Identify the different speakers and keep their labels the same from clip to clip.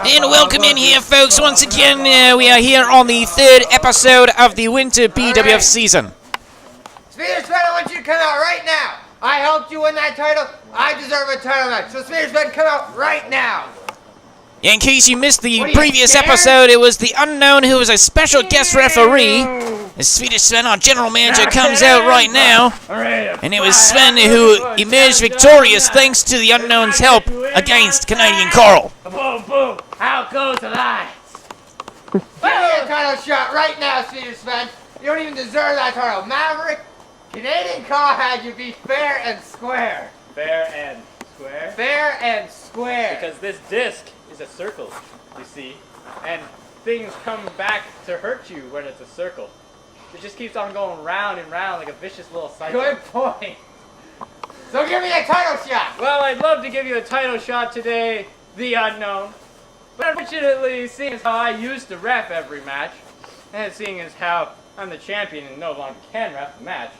Speaker 1: And welcome in here, folks. Once again, we are here on the third episode of the winter BWF season.
Speaker 2: Swedish Red, I want you to come out right now. I helped you win that title. I deserve a title match. So Swedish Red, come out right now.
Speaker 1: In case you missed the previous episode, it was the Unknown who was a special guest referee. The Swedish Sven, our general manager, comes out right now. And it was Sven who emerged victorious thanks to the Unknown's help against Canadian Coral.
Speaker 2: Boom, boom. How goes the lights? Give me a title shot right now, Swedish Sven. You don't even deserve that title. Maverick, Canadian Coral had you be fair and square.
Speaker 3: Fair and square?
Speaker 2: Fair and square.
Speaker 3: Because this disc is a circle, you see. And things come back to hurt you when it's a circle. It just keeps on going round and round like a vicious little cycle.
Speaker 2: Good point. So give me a title shot.
Speaker 3: Well, I'd love to give you a title shot today, the Unknown. But unfortunately, seeing as how I used to ref every match, and seeing as how I'm the champion and no longer can ref the match,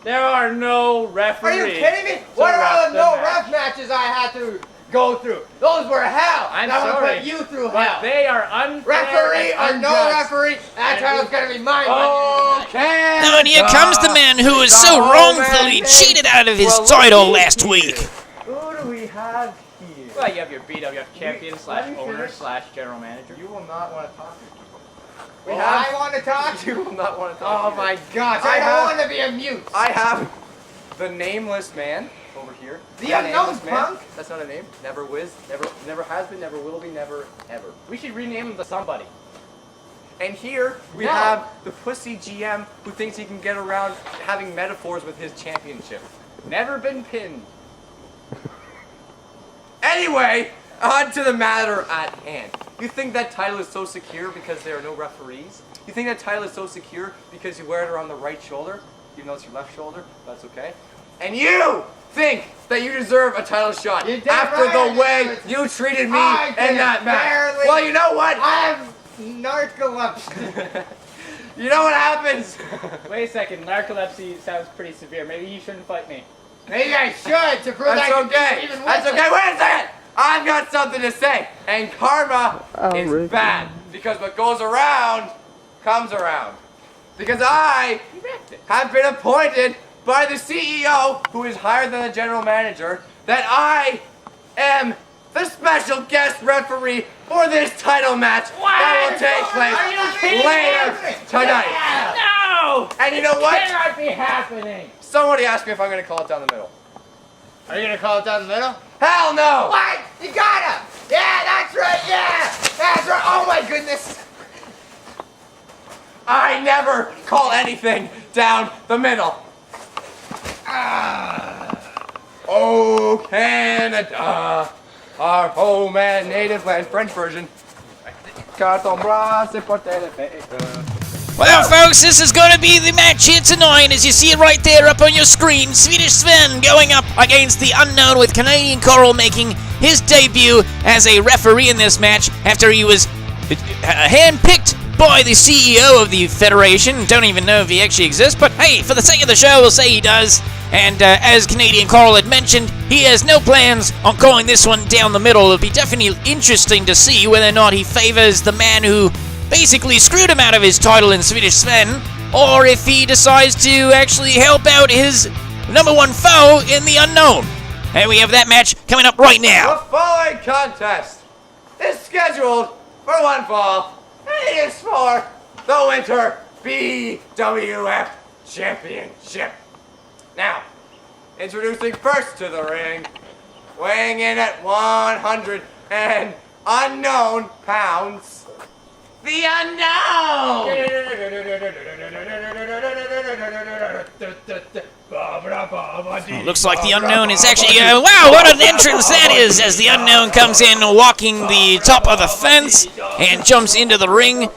Speaker 3: there are no referees.
Speaker 2: Are you kidding me? What are all the no-ref matches I had to go through? Those were hell.
Speaker 3: I'm
Speaker 2: that
Speaker 3: sorry.
Speaker 2: would put you through
Speaker 3: but
Speaker 2: hell.
Speaker 3: They are unfair.
Speaker 2: Referee or
Speaker 3: and
Speaker 2: no
Speaker 3: unjust.
Speaker 2: referee, that title's gonna be mine.
Speaker 3: Okay.
Speaker 1: Now, and here comes the man who was so wrongfully cheated out of his title last week.
Speaker 2: Who do we have here?
Speaker 3: Well, you have your BWF champion / owner / general manager.
Speaker 2: You will not want to talk to me.
Speaker 4: I
Speaker 2: want to talk to
Speaker 4: You will not want to talk to
Speaker 2: Oh my
Speaker 4: you.
Speaker 2: gosh, I don't want to be a mute.
Speaker 4: I have the nameless man over here.
Speaker 2: The unknown punk?
Speaker 4: That's not a name. Never was. Never has been. Never will be. Never ever.
Speaker 3: We should rename him to somebody.
Speaker 4: And here we have the pussy GM who thinks he can get around having metaphors with his championship.
Speaker 3: Never been pinned.
Speaker 4: Anyway, on to the matter at hand. You think that title is so secure because there are no referees? You think that title is so secure because you wear it around the right shoulder, even though it's your left shoulder? That's okay. And you think that you deserve a title shot after the way you treated me in that match. Well, you know what?
Speaker 2: I have narcolepsy.
Speaker 4: You know what happens?
Speaker 3: Wait a second, narcolepsy sounds pretty severe. Maybe you shouldn't fight me.
Speaker 2: Maybe I should to prove I
Speaker 4: That's
Speaker 2: can
Speaker 4: okay.
Speaker 2: do even
Speaker 4: That's
Speaker 2: worse.
Speaker 4: okay. Wait a second. I've got something to say. And karma is bad. Because what goes around comes around. Because I have been appointed by the CEO, who is higher than the general manager, that I am the special guest referee for this title match that will take place later tonight.
Speaker 2: No!
Speaker 4: And you know what?
Speaker 2: Cannot be happening.
Speaker 4: Somebody asked me if I'm going to call it down the middle.
Speaker 2: Are you gonna call it down the middle?
Speaker 4: Hell no!
Speaker 2: What? You gotta! Yeah, that's right, yeah! That's right! Oh my goodness!
Speaker 4: I never call anything down the middle. Oh, Canada, our home and native land, French version. Carton bras, c'est porter le fait.
Speaker 1: Well, folks, this is going to be the match here tonight, as you see it right there up on your screen. Swedish Sven going up against the Unknown, with Canadian Coral making his debut as a referee in this match after he was handpicked by the CEO of the Federation. Don't even know if he actually exists, but hey, for the sake of the show, we'll say he does. And as Canadian Coral had mentioned, he has no plans on calling this one down the middle. It'll be definitely interesting to see whether or not he favors the man who basically screwed him out of his title in Swedish Sven, or if he decides to actually help out his number one foe in the Unknown. And we have that match coming up right now.
Speaker 4: The following contest is scheduled for one fall, and it is for the Winter BWF Championship. Now, introducing first to the ring, weighing in at 100 and unknown pounds, the Unknown!
Speaker 1: Looks like the Unknown is actually... wow, what an entrance that is as the Unknown comes in walking the top of the fence and jumps into the ring,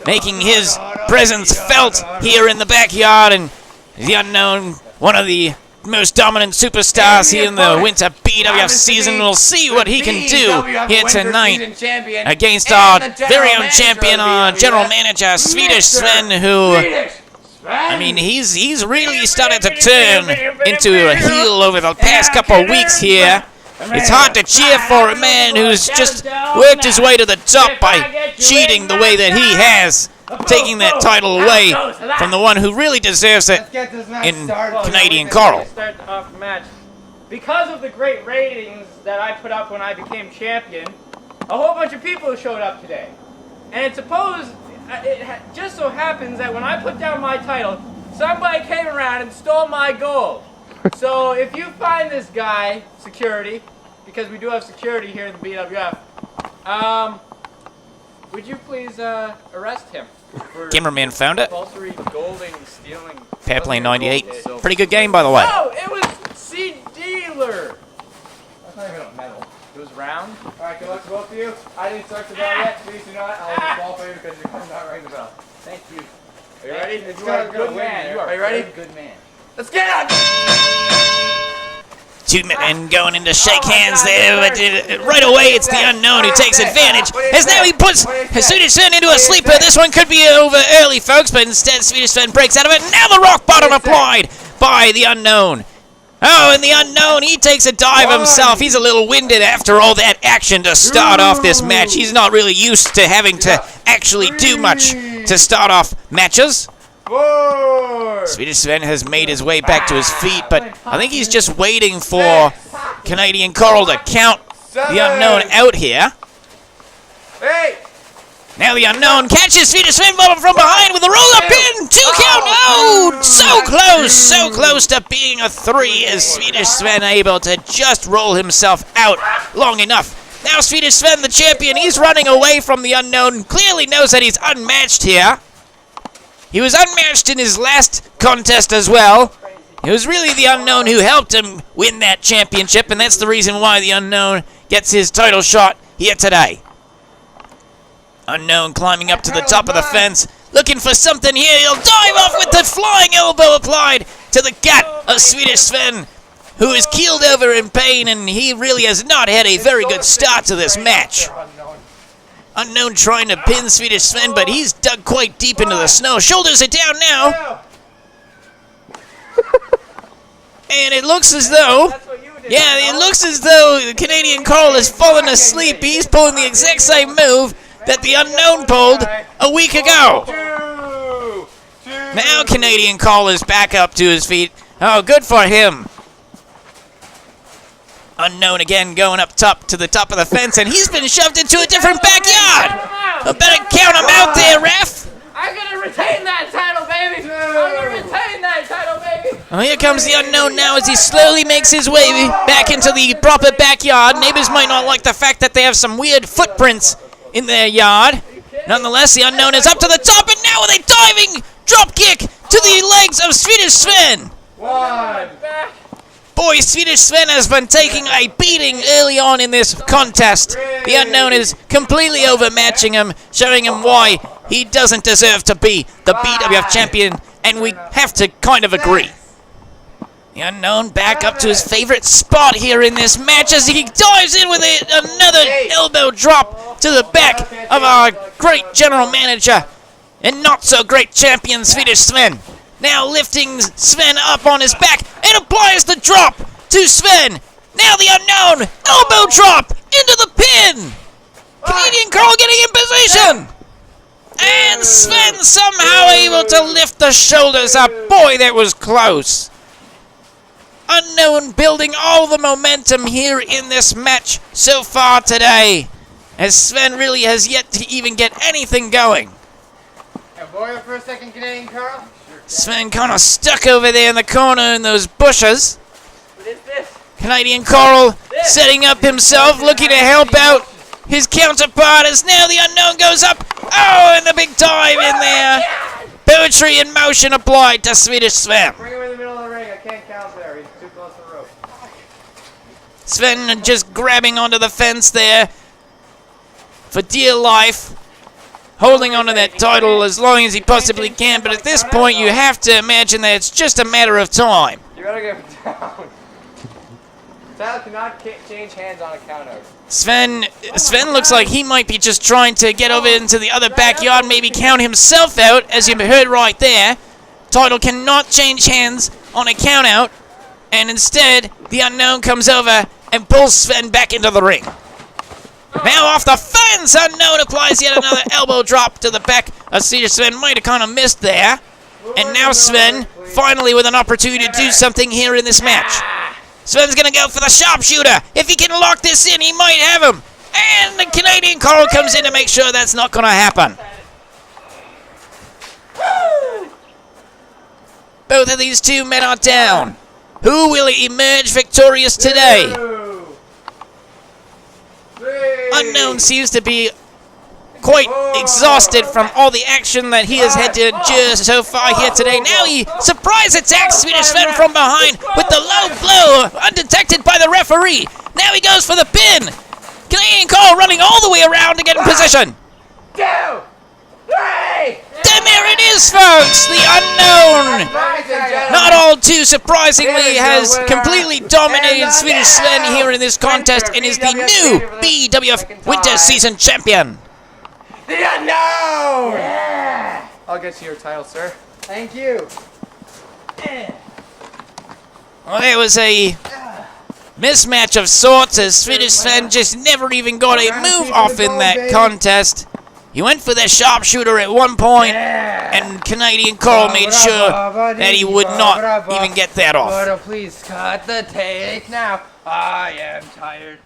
Speaker 1: making his presence felt here in the backyard. And the Unknown, one of the most dominant superstars here in the winter BWF season, will see what he can do here tonight against our very own champion, our general manager, Swedish Sven, who... I mean, he's really started to turn into a heel over the past couple of weeks here. It's hard to cheer for a man who's just worked his way to the top by cheating the way that he has, taking that title away from the one who really deserves it in Canadian Carl.
Speaker 3: Start off the match. Because of the great ratings that I put up when I became champion, a whole bunch of people showed up today. And it's supposed... it just so happens that when I put down my title, somebody came around and stole my gold. So if you find this guy, security, because we do have security here in the BWF, would you please arrest him?
Speaker 1: Cameraman found it.
Speaker 3: Compulsory golding, stealing.
Speaker 1: Pairplane 98. Pretty good game, by the way.
Speaker 3: No, it was C dealer. That's not even a medal. It was round. Alright, good luck to both of you. I didn't start the bell yet. Please do not. I'll disqualify you because you're not ringing the bell. Thank you. Are you ready? You are a good man. Are you ready? Good man. Let's get on!
Speaker 1: Two men going in to shake hands there, but right away it's the Unknown who takes advantage. As now he puts Swedish Sven into a sleeper. This one could be over early, folks, but instead Swedish Sven breaks out of it. Now the rock bottom applied by the Unknown. Oh, and the Unknown, he takes a dive himself. He's a little winded after all that action to start off this match. He's not really used to having to actually do much to start off matches. Swedish Sven has made his way back to his feet, but I think he's just waiting for Canadian Carl to count the Unknown out here. Now the Unknown catches Swedish Sven from behind with a roll-up pin. 2 count. Oh, so close to being a 3 as Swedish Sven able to just roll himself out long enough. Now Swedish Sven, the champion, he's running away from the Unknown. Clearly knows that he's unmatched here. He was unmatched in his last contest as well. It was really the Unknown who helped him win that championship, and that's the reason why the Unknown gets his title shot here today. Unknown climbing up to the top of the fence, looking for something here. He'll dive off with the flying elbow applied to the gut of Swedish Sven, who is keeled over in pain, and he really has not had a very good start to this match. Unknown trying to pin Swedish Sven, but he's dug quite deep into the snow. Shoulders are down now. And it looks as though... yeah, it looks as though Canadian Carl has fallen asleep. He's pulling the exact same move that the Unknown pulled a week ago. Now Canadian Carl is back up to his feet. Oh, good for him. Unknown again going up top to the top of the fence, and he's been shoved into a different backyard. I better count him out there, ref.
Speaker 3: I'm gonna retain that title, baby. I'm gonna retain that title, baby.
Speaker 1: Oh, here comes the Unknown now as he slowly makes his way back into the proper backyard. Neighbors might not like the fact that they have some weird footprints in their yard. Nonetheless, the Unknown is up to the top, and now with a diving drop kick to the legs of Swedish Sven. Boy, Swedish Sven has been taking a beating early on in this contest. The Unknown is completely overmatching him, showing him why he doesn't deserve to be the BWF champion, and we have to kind of agree. The Unknown back up to his favorite spot here in this match as he dives in with another elbow drop to the back of our great general manager and not so great champion Swedish Sven. Now lifting Sven up on his back and applies the drop to Sven. Now the Unknown elbow drop into the pin. Canadian Carl getting in position. And Sven somehow able to lift the shoulders up. Boy, that was close. Unknown building all the momentum here in this match so far today, as Sven really has yet to even get anything going.
Speaker 2: Borrow for a second, Canadian Carl.
Speaker 1: Sven kind of stuck over there in the corner in those bushes.
Speaker 3: What is this?
Speaker 1: Canadian Carl setting up himself, looking to help out his counterpart as now the Unknown goes up. Oh, and the big dive in there. Poetry in motion applied to Swedish Sven.
Speaker 3: Bring him in the middle of the ring. I can't count there. He's too close to the rope.
Speaker 1: Sven just grabbing onto the fence there for dear life. Holding onto that title as long as he possibly can, but at this point you have to imagine that it's just a matter of time.
Speaker 4: You gotta get him down. Sal cannot change hands on a count out.
Speaker 1: Sven looks like he might be just trying to get over into the other backyard, maybe count himself out, as you heard right there. Title cannot change hands on a count out, and instead the Unknown comes over and pulls Sven back into the ring. Now off the fence, Unknown applies yet another elbow drop to the back of Swedish Sven. Might have kind of missed there. And now Sven, finally with an opportunity to do something here in this match. Sven's going to go for the sharpshooter. If he can lock this in, he might have him. And the Canadian Coral comes in to make sure that's not going to happen. Both of these two men are down. Who will emerge victorious today? Unknown seems to be quite exhausted from all the action that he has had to endure so far here today. Now he surprise attacks Swedish Sven from behind with the low blow, undetected by the referee. Now he goes for the pin. Canadian Coral running all the way around to get in position.
Speaker 4: 2, 3.
Speaker 1: And there it is, folks. The Unknown, not all too surprisingly, has completely dominated Swedish Sven here in this contest and is the new BWF Winter Season Champion.
Speaker 4: The Unknown! Yeah! I'll get you your title, sir.
Speaker 2: Thank you.
Speaker 1: Well, there was a mismatch of sorts as Swedish Sven just never even got a move off in that contest. He went for the sharpshooter at one point, and Canadian Coral made sure that he would not even get that off.
Speaker 2: Please cut the tape now. I am tired.